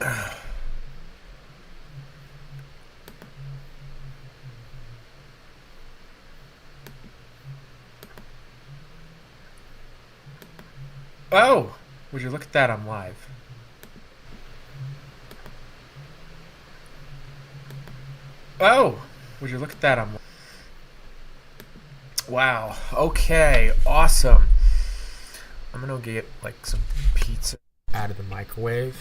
Oh! Would you look at that? I'm live. Oh! Would you look at that? I'm live. Wow. Okay. Awesome. I'm gonna get like some pizza out of the microwave.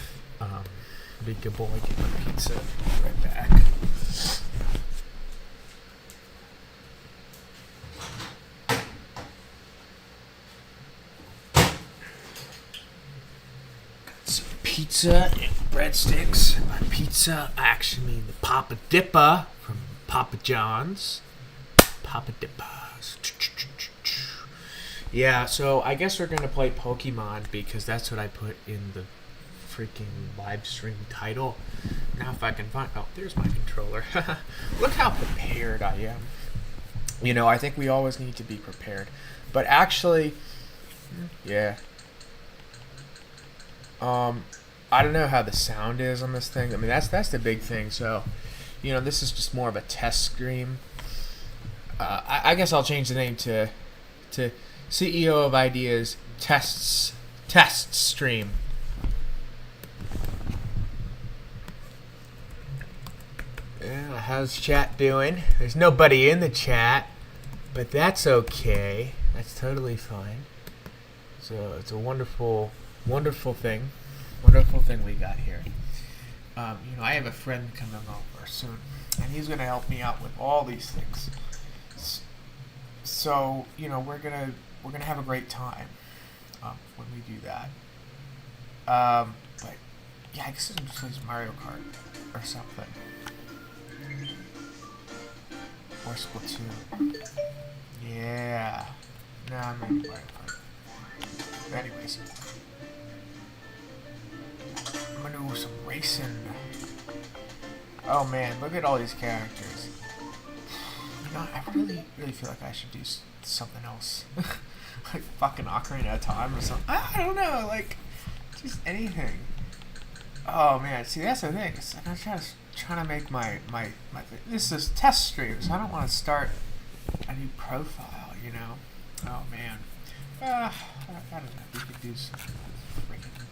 Be a good boy. Get my pizza right back. Some pizza and breadsticks. By pizza, I actually mean the Papa Dippa from Papa John's. Papa Dippas. Yeah, so I guess we're gonna play Pokemon because that's what I put in the freaking live stream title. Now if I can find, oh, there's my controller. Look how prepared I am. You know, I think we always need to be prepared. But actually, yeah. I don't know how the sound is on this thing. I mean, that's the big thing. So, you know, this is just more of a test stream. I guess I'll change the name to CEO of Ideas Test Stream. Yeah, how's chat doing? There's nobody in the chat, but that's okay. That's totally fine. So it's a wonderful, wonderful thing we got here. You know, I have a friend coming over soon, and he's gonna help me out with all these things. So you know, we're gonna have a great time when we do that. But yeah, I guess I'm just play Mario Kart or something, or Splatoon. Yeah, no, I'm in Mario Kart. But anyways, I'm gonna do some racing. Oh man, look at all these characters. You know, I really feel like I should do something else. Like fucking Ocarina of Time or something. I don't know, like, just anything. Oh man, see that's the thing. It's like I'm trying to make my this is test stream, so I don't want to start a new profile, you know? Oh man. I don't know. We could do some freaking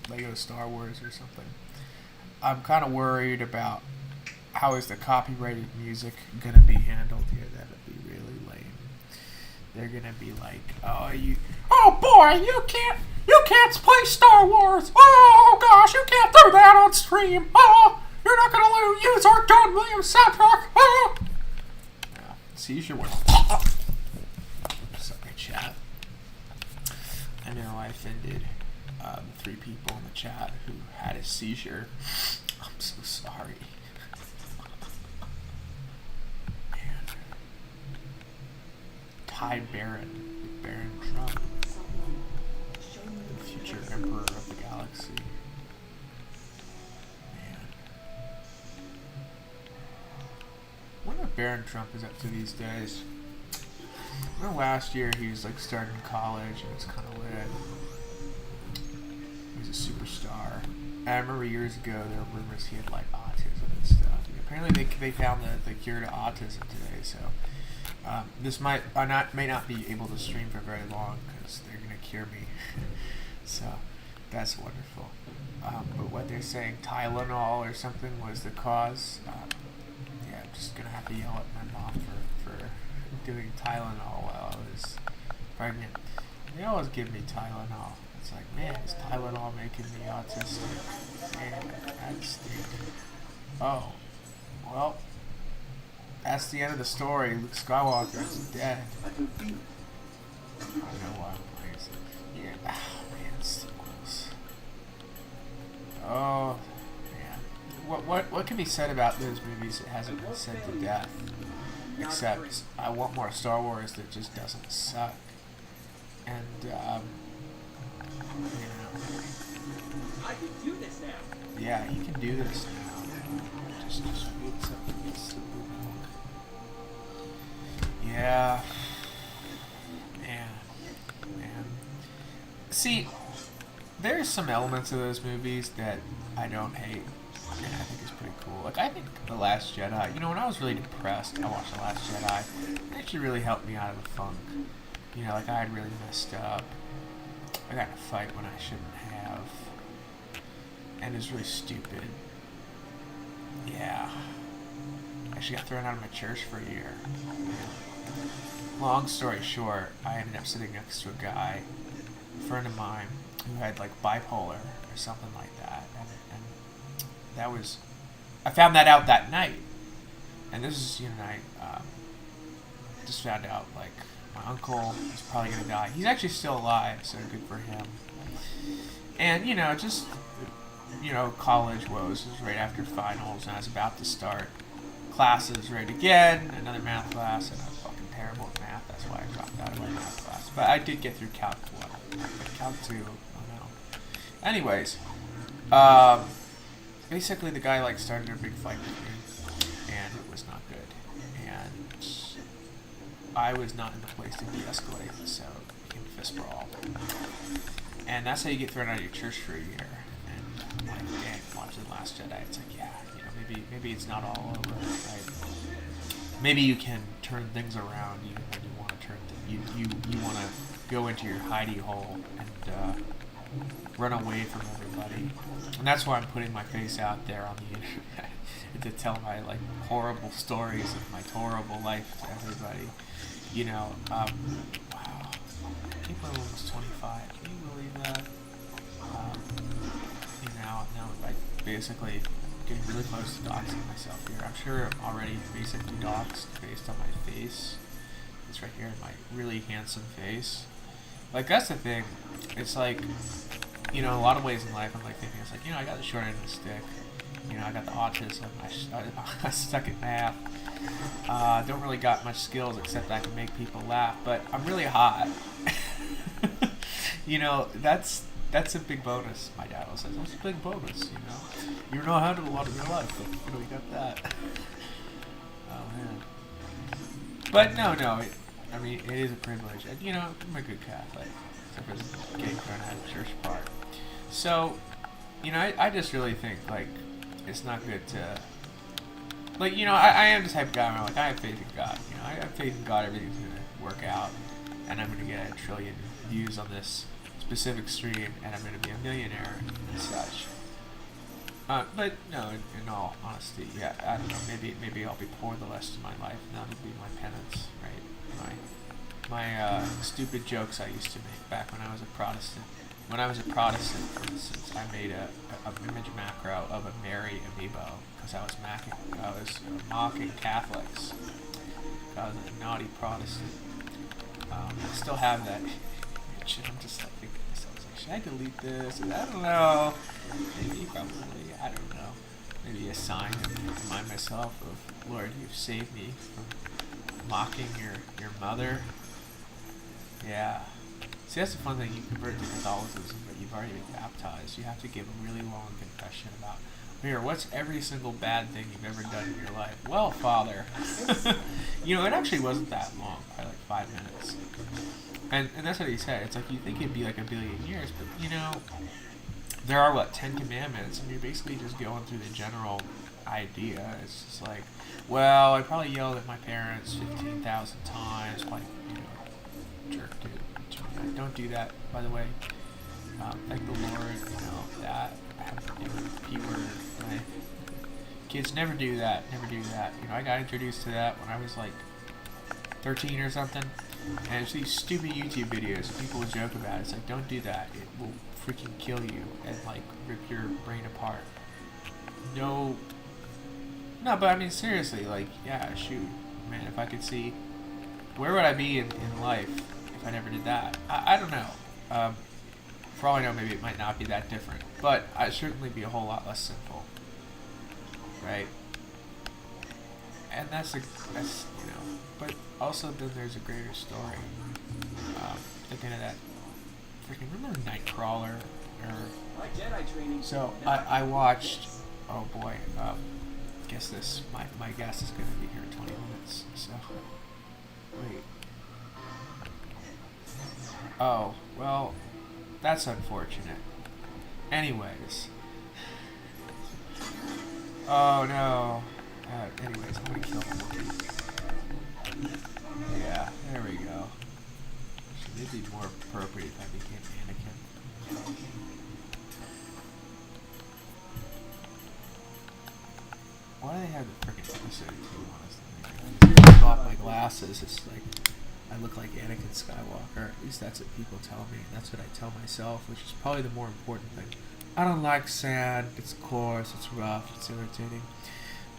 Lego Star Wars or something. I'm kind of worried about how is the copyrighted music gonna be handled here. That would be really lame. They're gonna be like, oh boy, you can't play Star Wars. Oh gosh, you can't do that on stream. Oh, you're not gonna use our John Williams soundtrack. Oh. Yeah, seizure was. Sorry, chat. I know I offended 3 people in the chat who had a seizure. I'm so sorry. Man. Ty Baron Trump, the future emperor of the galaxy. Man. I wonder what Baron Trump is up to these days. I remember last year he was like starting college and it's kind of lit. He was a superstar. I remember years ago there were rumors he had like autism and stuff. And apparently they found the cure to autism today. So this may not be able to stream for very long because they're gonna cure me. So that's wonderful. But what they're saying, Tylenol or something was the cause. Yeah, I'm just gonna have to yell at my mom for doing Tylenol while I was pregnant. They always give me Tylenol. It's like, man, is Tylenol making me autistic? Man, that stinks. Oh, well, that's the end of the story. Luke Skywalker is dead. I don't know why I'm playing this. Yeah, oh man, sequels. Oh man, what can be said about those movies that hasn't been said to death? Except I want more Star Wars that just doesn't suck. And you know, I can do this now. Yeah, he can do this now. Just read something simple. Yeah. Man. See, there's some elements of those movies that I don't hate, and I think it's pretty cool. Like, I think The Last Jedi, you know, when I was really depressed, I watched The Last Jedi. It actually really helped me out of the funk. You know, like, I had really messed up. I got in a fight when I shouldn't have. And it was really stupid. Yeah. I actually got thrown out of my church for a year. Long story short, I ended up sitting next to a guy, a friend of mine, who had like bipolar or something like that. And that was, I found that out that night. And this is, you know, I just found out like my uncle is probably going to die. He's actually still alive, so good for him. And, you know, just, you know, college woes. It was right after finals, and I was about to start classes right again, another math class, and I was fucking terrible at math. That's why I dropped out of my math class. But I did get through Calc 1. Calc 2, oh no. Anyways, basically the guy, like, started a big fight with me, and it was not good. And I was not in the place to de-escalate, so it became a fist brawl. And that's how you get thrown out of your church for a year. And I'm like, dang, watching The Last Jedi, it's like, yeah, you know, maybe it's not all over, right? Maybe you can turn things around even when you want to turn you want to go into your hidey hole and run away from everybody. And that's why I'm putting my face out there on the internet to tell my like horrible stories of my horrible life to everybody. You know, wow. I can't believe I was 25. Can you believe that? You know, now I basically getting really close to doxing myself here. I'm sure I'm already basically doxed based on my face. It's right here in my really handsome face. Like, that's the thing. It's like, you know, in a lot of ways in life, I'm like thinking, it's like, you know, I got the short end of the stick. You know, I got the autism. I suck at math. Don't really got much skills except I can make people laugh. But I'm really hot. You know, that's a big bonus. My dad always says, that's a big bonus, you know. You know how to do a lot of your life, but you know, you got that. Oh, man. But no, I mean, it is a privilege. And, you know, I'm a good Catholic. Except for this getting thrown out of church part. So, you know, I just really think, like, it's not good to... Like, you know, I am the type of guy where I'm like, I have faith in God. You know, I have faith in God, everything's going to work out. And I'm going to get 1 trillion views on this specific stream, and I'm going to be a millionaire and such. But no, in all honesty, yeah, I don't know. Maybe I'll be poor the rest of my life. And that'll be my penance, right? My stupid jokes I used to make back when I was a Protestant. When I was a Protestant, for instance, I made a image macro of a Mary amiibo because I was mocking Catholics. I was a naughty Protestant. I still have that image, and I'm just like thinking to myself, like, should I delete this? I don't know. Maybe, probably, I don't know. Maybe a sign to remind myself of, Lord, you've saved me from mocking your mother. Yeah. See, that's the fun thing. You convert to Catholicism, but you've already been baptized. You have to give a really long confession about, here, what's every single bad thing you've ever done in your life? Well, Father. You know, it actually wasn't that long, probably like 5 minutes. And that's what he said. It's like, you think it'd be like a billion years, but, you know, there are, 10 commandments, and you're basically just going through the general idea. It's just like, well, I probably yelled at my parents 15,000 times, like, you know, jerk, dude. Don't do that, by the way. Thank the Lord, you know, that. P-word, right? Kids, never do that. Never do that. You know, I got introduced to that when I was like 13 or something. And it's these stupid YouTube videos. People would joke about it. It's like, don't do that. It will freaking kill you and like rip your brain apart. No, but I mean, seriously, like, yeah, shoot. Man, if I could see, where would I be in life if I never did that? I don't know. For all I know, maybe it might not be that different, but I'd certainly be a whole lot less sinful, right? And that's you know, but also then there's a greater story. Thinking of that, freaking remember Nightcrawler? So I watched. Oh boy, guess this. My guest is going to be here in 20 minutes. So wait. Oh well. That's unfortunate. Anyways. Oh no. Anyways, I'm gonna kill him. Yeah, there we go. Should it be more appropriate if I became Anakin? Why do they have the frickin' episode 2 on us? I take off my glasses, it's like I look like Anakin Skywalker. At least that's what people tell me. That's what I tell myself, which is probably the more important thing. I don't like sand. It's coarse. It's rough. It's irritating.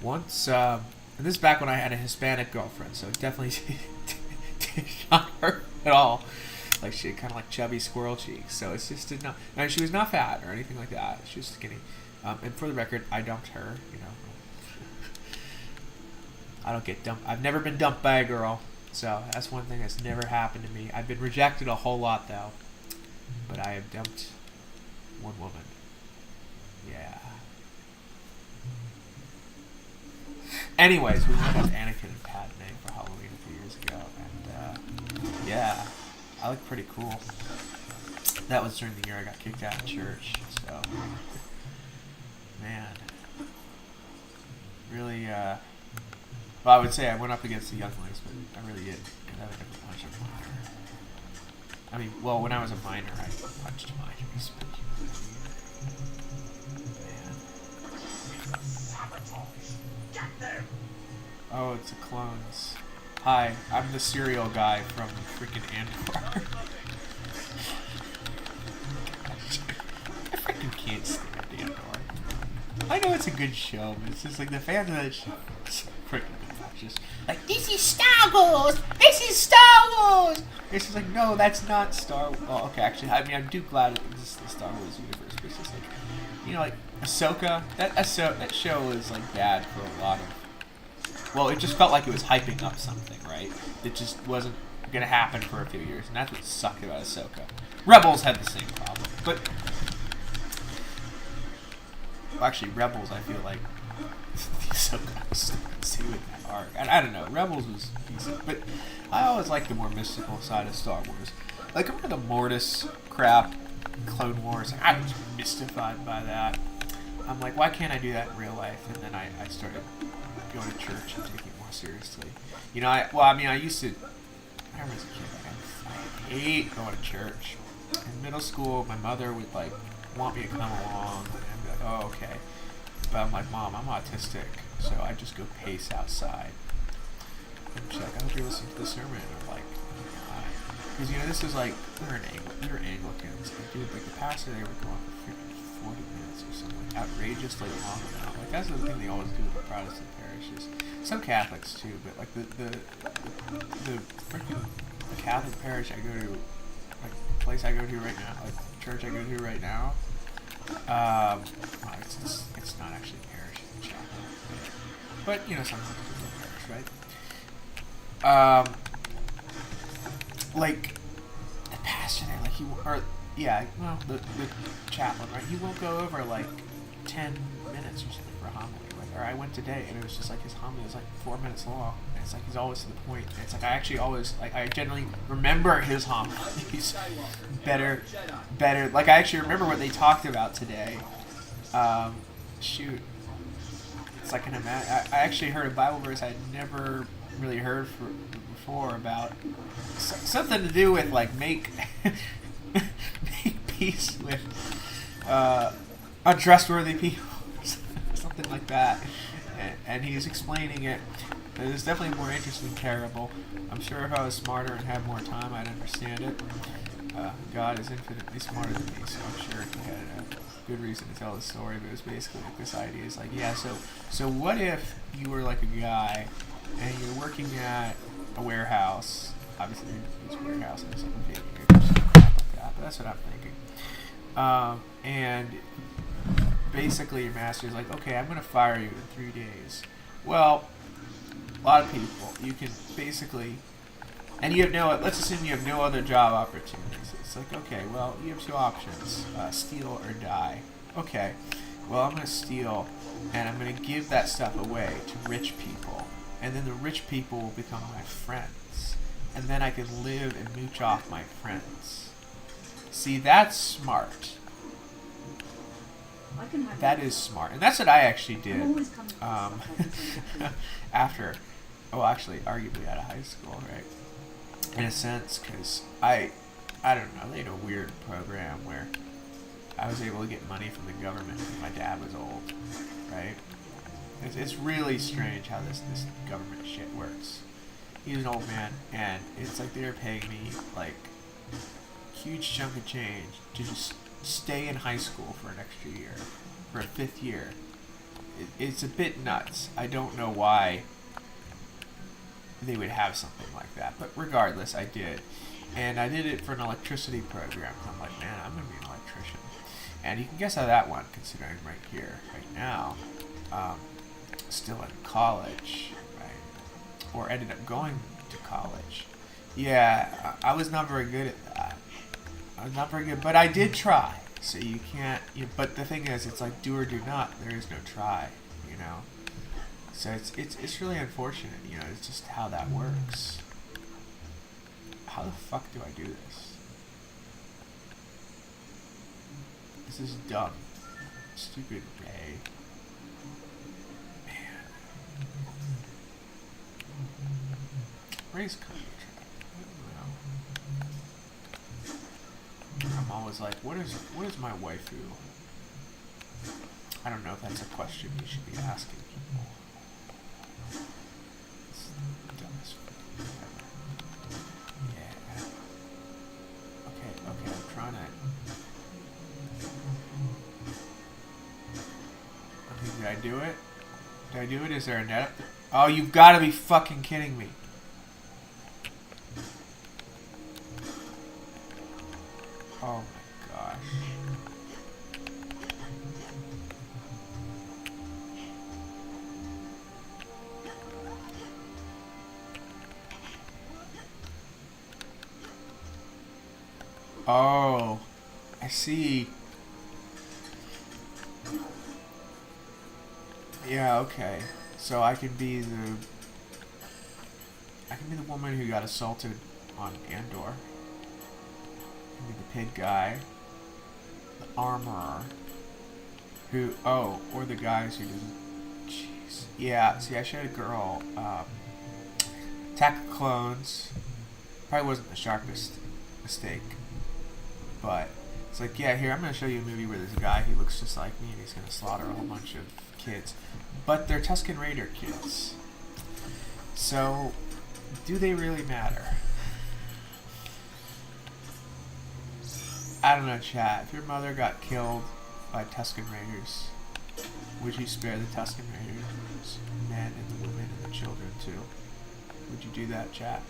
Once, and this is back when I had a Hispanic girlfriend, so it definitely did not hurt at all. Like she had kind of like chubby squirrel cheeks, so it just did not. I mean, she was not fat or anything like that. She was skinny. And for the record, I dumped her. You know, I don't get dumped. I've never been dumped by a girl, so that's one thing that's never happened to me. I've been rejected a whole lot though, but I have dumped one woman. Yeah. Anyways, we went as Anakin and Padme for Halloween a few years ago, and yeah, I look pretty cool. That was during the year I got kicked out of church, so man, really. Well, I would say I went up against the younglings, but I really did. I never punched a minor. I mean, well, when I was a minor, I punched minors. Oh, it's a clones. Hi, I'm the cereal guy from freaking Andor. I freaking can't stand Andor. I know it's a good show, but it's just like the fans of that show are so freaking obnoxious. Like, this is Star Wars! This is Star Wars! It's just like, no, that's not Star Wars. Well, okay, actually, I mean, I'm do glad it exists in the Star Wars universe, but it's just like, you know, like, Ahsoka, that show was, like, bad for a lot of... Well, it just felt like it was hyping up something, right? It just wasn't going to happen for a few years, and that's what sucked about Ahsoka. Rebels had the same problem, but... Well, actually, Rebels, I feel like... Ahsoka was see with that arc. I don't know, Rebels was decent, but I always liked the more mystical side of Star Wars. Like, remember the Mortis crap, Clone Wars? I was mystified by that. I'm like, why can't I do that in real life? And then I started going to church and taking it more seriously. You know, I used to, I remember as a kid, I hate going to church. In middle school, my mother would, like, want me to come along, and I'd be like, oh, okay. But I'm like, Mom, I'm autistic, so I just go pace outside. And she's like, I hope you're listening to the sermon. And I'm like, because, you know, this is like, we were Anglicans, and dude, like, the pastor, they would go on for freaking 40 minutes or something, like, outrageously long amount. Like, that's the thing they always do with the Protestant parishes. Some Catholics, too, but, like, the freaking Catholic parish I go to, like, place I go to right now, like, church I go to right now, well, it's not actually a parish, it's a chapel. But, you know, sometimes it's a parish, right? Like, the pastor there, like, the chaplain, right? He won't go over, like, 10 minutes or something for a homily. Like, or I went today, and it was just like, his homily was, like, 4 minutes long. And it's like, he's always to the point. And it's like, I actually always, like, I generally remember his homilies better. Like, I actually remember what they talked about today. Shoot. It's like I actually heard a Bible verse I'd never really heard before about something to do with, like, make peace with untrustworthy people, something like that. And he was explaining it. It was definitely more interesting than terrible. I'm sure if I was smarter and had more time, I'd understand it. God is infinitely smarter than me, so I'm sure he had a good reason to tell the story. But it was basically like this idea is like, yeah, so what if you were like a guy and you're working at a warehouse? Obviously, it's a warehouse and it's like a video or something like that, but that's what I'm thinking. And basically, your master's like, okay, I'm going to fire you in 3 days. Well, a lot of people, you can basically, and you have let's assume you have no other job opportunities. It's like, okay, well, you have two options, steal or die. Okay, well, I'm going to steal, and I'm going to give that stuff away to rich people, and then the rich people will become my friends, and then I can live and mooch off my friends. See, that's smart. That is smart, and that's what I actually did after, well, actually, arguably out of high school, right? In a sense, because I don't know, they had a weird program where I was able to get money from the government because my dad was old, right? It's really strange how this government shit works. He was an old man, and it's like they were paying me like huge chunk of change to just stay in high school for an extra year, for a 5th year. It's a bit nuts. I don't know why they would have something like that, but regardless, I did. And I did it for an electricity program. I'm like, man, I'm going to be an electrician. And you can guess how that went, considering right here, right now, still in college, right? Or ended up going to college. Yeah, I was not very good at that. I was not very good, but I did try. So you can't, but the thing is, it's like do or do not. There is no try, you know? So it's really unfortunate, it's just how that works. How the fuck do I do this? This is dumb. Stupid Ray. Man. Ray's kind of attractive. I don't know. I'm always like, what is my waifu? I don't know if that's a question you should be asking people. It's the dumbest fucking thing ever. Yeah. Okay, I'm trying to... Okay, did I do it? Did I do it? Is there a net up there? Oh, you've got to be fucking kidding me. Oh my gosh. Oh, I see. Yeah, okay. So I can be the woman who got assaulted on Andor. I can be the pig guy, the armorer, or the guys who didn't. Jeez. Yeah. See, I showed a girl. Attack of Clones. Probably wasn't the sharpest mistake. But it's like, yeah, here, I'm going to show you a movie where there's a guy who looks just like me and he's going to slaughter a whole bunch of kids. But they're Tusken Raider kids. So, do they really matter? I don't know, chat. If your mother got killed by Tusken Raiders, would you spare the Tusken Raiders, men and the women and the children too? Would you do that, chat?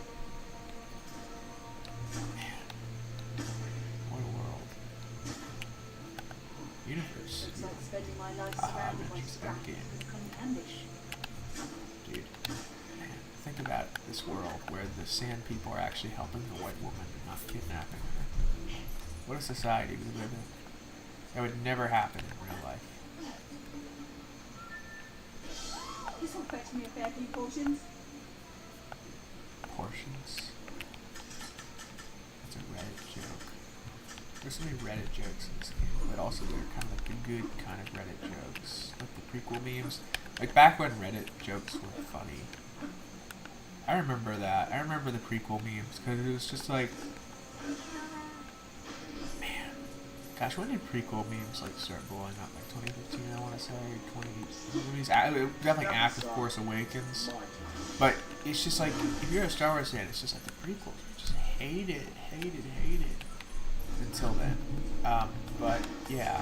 Man. What a world. Universe. Looks like spending my life Aha, surrounded by Avengers scraps Endgame. is becoming ambush. Dude, man, think about this world where the sand people are actually helping the white woman and not kidnapping her. What a society we live in. That would never happen in real life. This will fetch me a fair few portions. Portions? That's a Reddit joke. There's so many Reddit jokes in this game, but also they're kind of like the good kind of Reddit jokes. Like the prequel memes. Like back when Reddit jokes were funny. I remember that. I remember the prequel memes because it was just like... Man. Gosh, when did prequel memes like start blowing up? Like 2015, I want to say. 20... Definitely after Force Awakens. But it's just like, if you're a Star Wars fan, it's just like the prequels. You just hate it. Until then. But, yeah.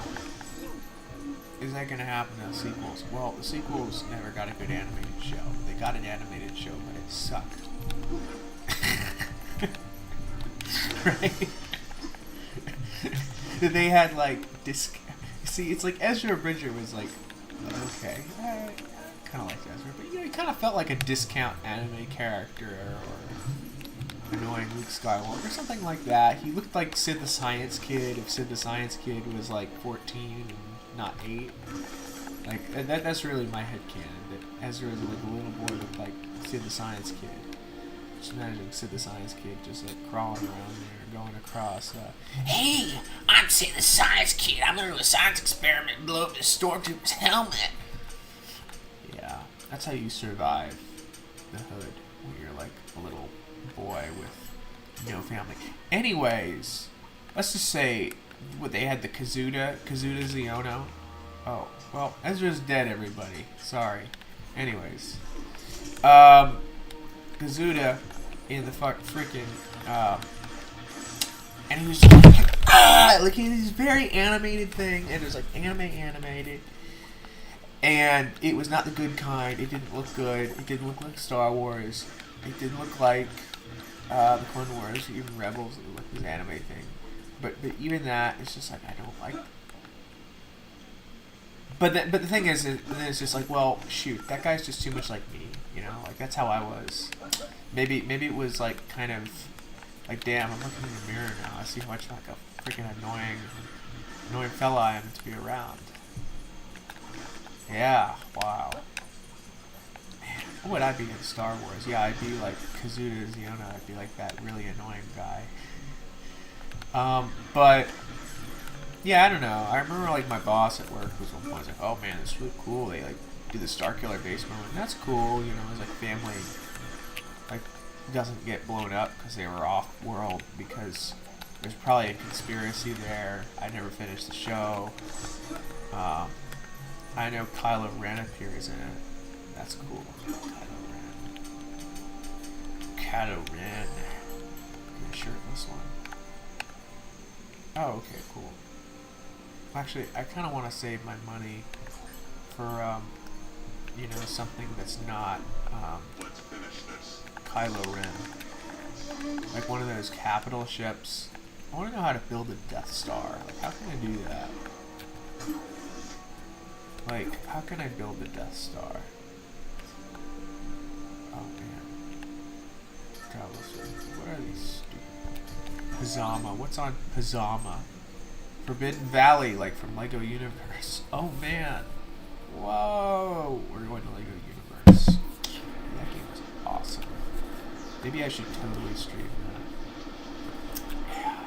Is that going to happen in the sequels? Well, the sequels never got a good animated show. They got an animated show, but it sucked. Right? They had, like, See, it's like Ezra Bridger was like, okay, I kind of liked Ezra, but he kind of felt like a discount anime character, or annoying Luke Skywalker, or something like that. He looked like Sid the Science Kid, if Sid the Science Kid was like 14 and not 8. Like, that's really my headcanon, that Ezra is like a little boy with like Sid the Science Kid. Just imagining Sid the Science Kid just like crawling around there, going across. Hey, I'm Sid the Science Kid. I'm gonna do a science experiment and blow up this stormtrooper's helmet. Yeah, that's how you survive the hood when you're like a little boy with no family. Anyways, let's just say what they had the Kazuda Xiono. Oh, well, Ezra's dead, everybody. Sorry. Anyways, Kazuda in the freaking and he was just like this very animated thing, and it was like animated, and it was not the good kind. It didn't look good. It didn't look like Star Wars. It didn't look like the Clone Wars, even Rebels. It looked like this anime thing. But even that, it's just like I don't like. But the thing is, then it's just like, well, shoot, that guy's just too much like me, you know? Like, that's how I was. Maybe it was like kind of like, damn, I'm looking in the mirror now. I see how much like a freaking annoying fella I am to be around. Yeah, wow. Man, what would I be in Star Wars? Yeah, I'd be like Kazuda Xiono. I'd be like that really annoying guy. But yeah, I don't know. I remember like my boss at work was one point like, "Oh man, it's really cool. They like do the Starkiller base moment. That's cool. You know, it's like family like doesn't get blown up because they were off world because there's probably a conspiracy there. I never finished the show. I know Kylo Ren appears in it. That's cool. Kylo Ren. Get a shirtless one. Oh, okay, cool. Actually, I kind of want to save my money for, you know, something that's not, Let's finish this. Kylo Ren. Like one of those capital ships. I want to know how to build a Death Star. Like, how can I do that? Like, how can I build a Death Star? Oh, man. God, what are these stupid... Pajama. What's on Pajama? Forbidden Valley, like from Lego Universe. Oh, man. Whoa. We're going to Lego Universe. That game was awesome. Maybe I should totally stream that. Yeah.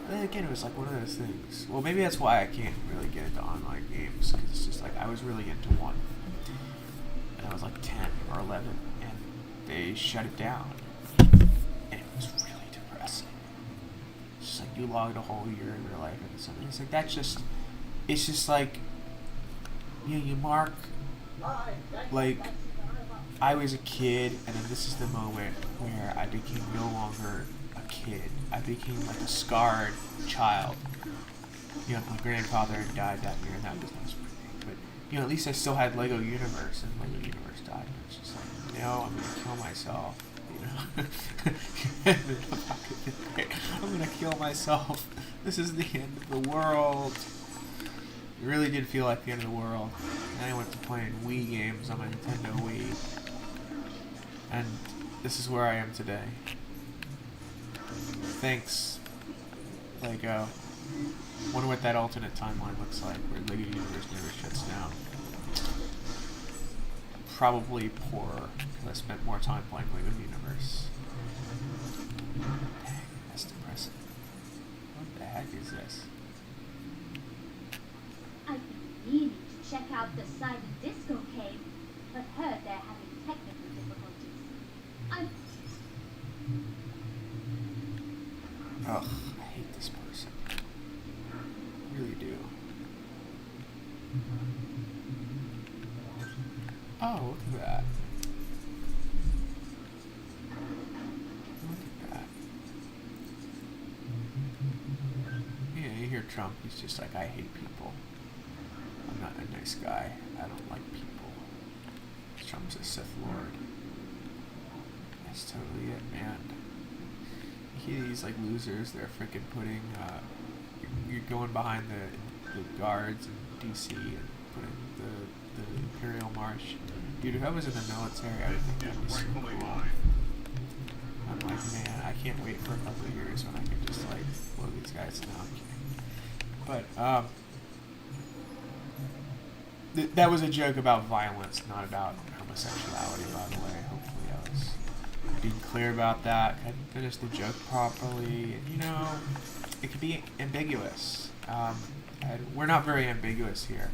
But then again, it was like one of those things. Well, maybe that's why I can't really get into online games. Because it's just like, I was really into one. And I was like 10 or 11. And they shut it down. And it was really depressing. It's just like, you logged a whole year of your life into something. It's like, that's just... It's just like... You know, you mark... Like... I was a kid, and then this is the moment where I became no longer a kid. I became like a scarred child. You know, my grandfather died that year, and that was nice. But, you know, at least I still had Lego Universe, and Lego Universe died. And it's just like, no, I'm gonna kill myself. You know? I'm gonna kill myself. This is the end of the world. It really did feel like the end of the world. And I went to playing Wii games on my Nintendo Wii. And this is where I am today. Thanks, Lego. Wonder what that alternate timeline looks like, where Lego Universe never shuts down. Probably poorer, because I spent more time playing Lego Universe. Dang, that's depressing. What the heck is this? I've been meaning to check out the side of Disco Cave, but heard they're having technical difficulties. Ugh, I hate this person. I really do. Oh, look at that. Look at that. Yeah, you hear Trump, he's just like, I hate people. I'm not a nice guy. I don't like people. Trump's a Sith Lord. That's totally it, man. These like losers, they're freaking putting, you're going behind the guards in DC and putting the Imperial March. Dude, if I was in the military, I would think that'd be so cool. I'm like, man, I can't wait for a couple of years when I can just like blow these guys down. But that was a joke about violence, not about homosexuality, by the way. Hopefully I was being clear about that. Couldn't finish the joke properly. And, you know, it could be ambiguous. And we're not very ambiguous here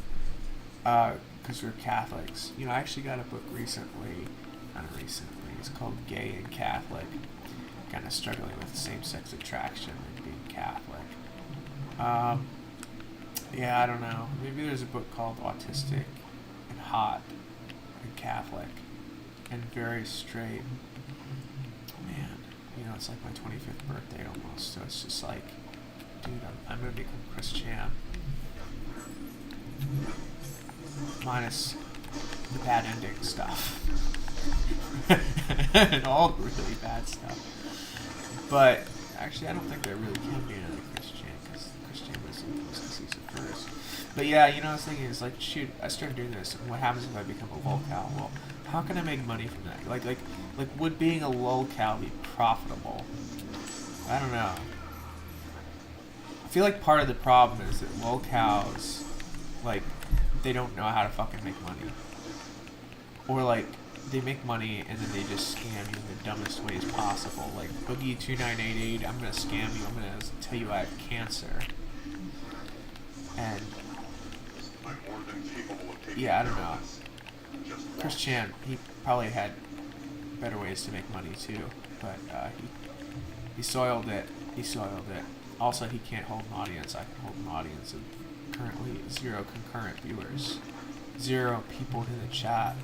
because we're Catholics. You know, I actually got a book recently. Not recently. It's called Gay and Catholic. Kind of struggling with same-sex attraction and being Catholic. Yeah, I don't know. Maybe there's a book called Autistic and Hot and Catholic and Very Straight. Man, you know, it's like my 25th birthday almost, so it's just like, dude, I'm gonna become Christian. Minus the bad ending stuff. And all the really bad stuff. But actually, I don't think there really can be another Christian, because Christian was Caesar first. But yeah, you know, I was thinking, it's like, shoot, I started doing this, and what happens if I become a lolcow? Well, how can I make money from that? Like, would being a lolcow be profitable? I don't know. I feel like part of the problem is that lolcows, like, they don't know how to fucking make money. Or, like, they make money and then they just scam you in the dumbest ways possible. Like, Boogie2988, I'm gonna scam you, I'm gonna tell you I have cancer. And, I'm more than capable of taking yeah, I don't care know. of this. Just watch. Christian, he probably had better ways to make money too, but he soiled it. He soiled it. Also, he can't hold an audience. I can hold an audience of currently 0 concurrent viewers, 0 people in the chat.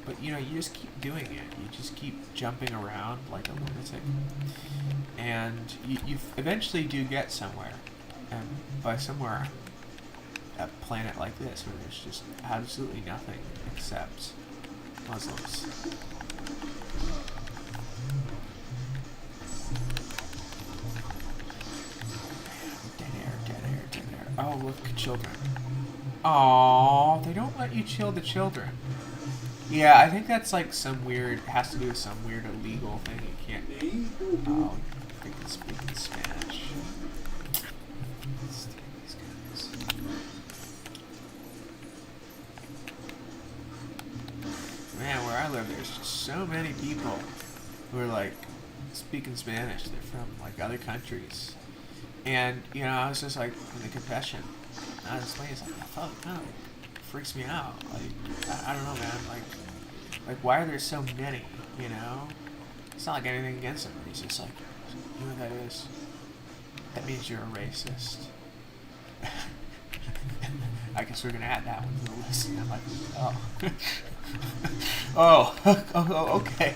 But you know, you just keep doing it. You just keep jumping around like a lunatic, and you eventually do get somewhere. And by somewhere, a planet like this, where there's just absolutely nothing except Muslims. Dead air. Oh, look, children. Aww, they don't let you chill the children. Yeah, I think that's like some weird, has to do with some weird illegal thing. You can't, oh, I can speak in Spanish. Let's take these guys. Man, where I live, there's just so many people who are like speaking Spanish. They're from like other countries. And, you know, I was just like, in the confession, I was like, fuck, no. Freaks me out. Like, I don't know, man. Like, why are there so many? You know, it's not like anything against him. He's just like, you know what that is? That means you're a racist. I guess we're gonna add that one to the list. And I'm like, oh, okay.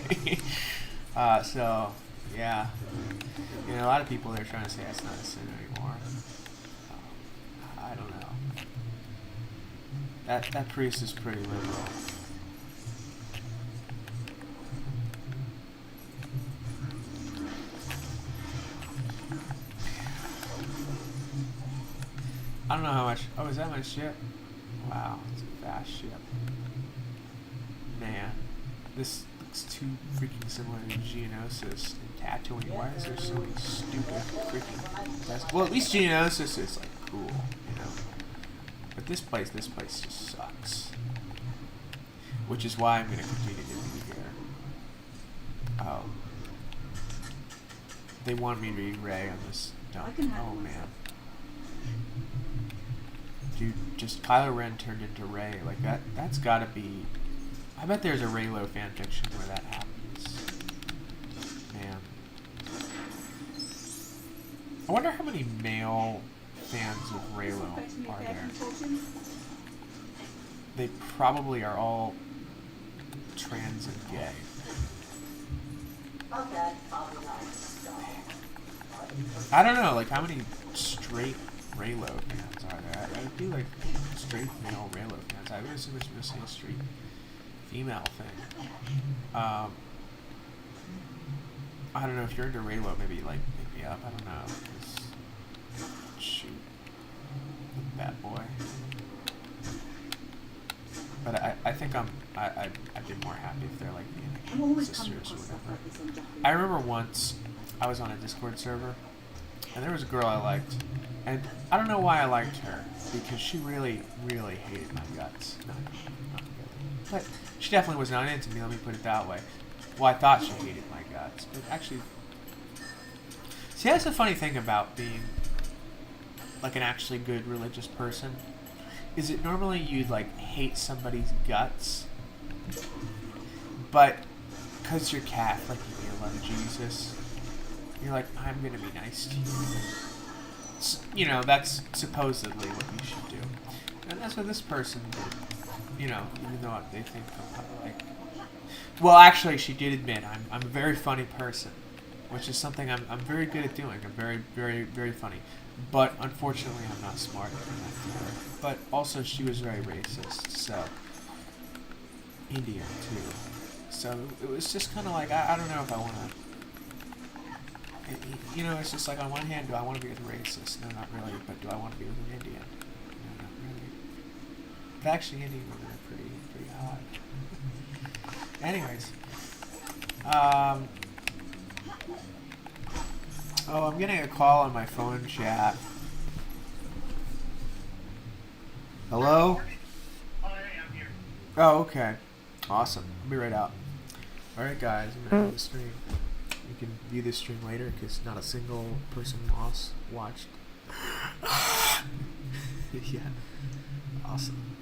So, yeah, you know, a lot of people are trying to say that's not a sin anymore. I don't know. That priest is pretty liberal. I don't know how much. Oh, is that my ship? Wow, it's a fast ship. Man, this looks too freaking similar to Geonosis and Tatooine. Why is there so many stupid freaking... Well, at least Geonosis is, like, cool, you know? But this place just sucks. Which is why I'm going to continue to be here. Oh. They want me to be Rey on this dump. Oh, man. Dude, just Kylo Ren turned into Rey. Like, that's gotta be... I bet there's a Reylo fanfiction where that happens. Man. I wonder how many male fans of Reylo are there. They probably are all trans and gay. I don't know, like, how many straight Reylo fans are there? I'd be like straight male Reylo fans. I would assume it's mostly a straight female thing. I don't know if you're into Reylo, maybe like pick me up. I don't know. 'Cause, shoot, bad boy. But I think I'd be more happy if they're like being sisters or whatever. I remember once I was on a Discord server, and there was a girl I liked, and I don't know why I liked her, because she really, really hated my guts. Not really. But she definitely was not into me, let me put it that way. Well, I thought she hated my guts, but actually, see, that's the funny thing about being like an actually good religious person, is it normally you'd like hate somebody's guts, but because you're Catholic and you love Jesus, you're like, I'm gonna be nice to you. You know, that's supposedly what you should do, and that's what this person did. You know, even though they think I'm like. Well, actually, she did admit I'm a very funny person, which is something I'm very good at doing. I'm very, very, very funny. But unfortunately, I'm not smart enough to her. But also, she was very racist, so... Indian, too. So, it was just kind of like, I don't know if I want to... You know, it's just like, on one hand, do I want to be with a racist? No, not really. But do I want to be with an Indian? No, not really. But actually, Indian women are pretty hot. Anyways, oh, I'm getting a call on my phone chat. Hello? Oh, okay. Awesome. I'll be right out. Alright, guys, I'm gonna end the stream. You can view this stream later because not a single person watched. Yeah. Awesome.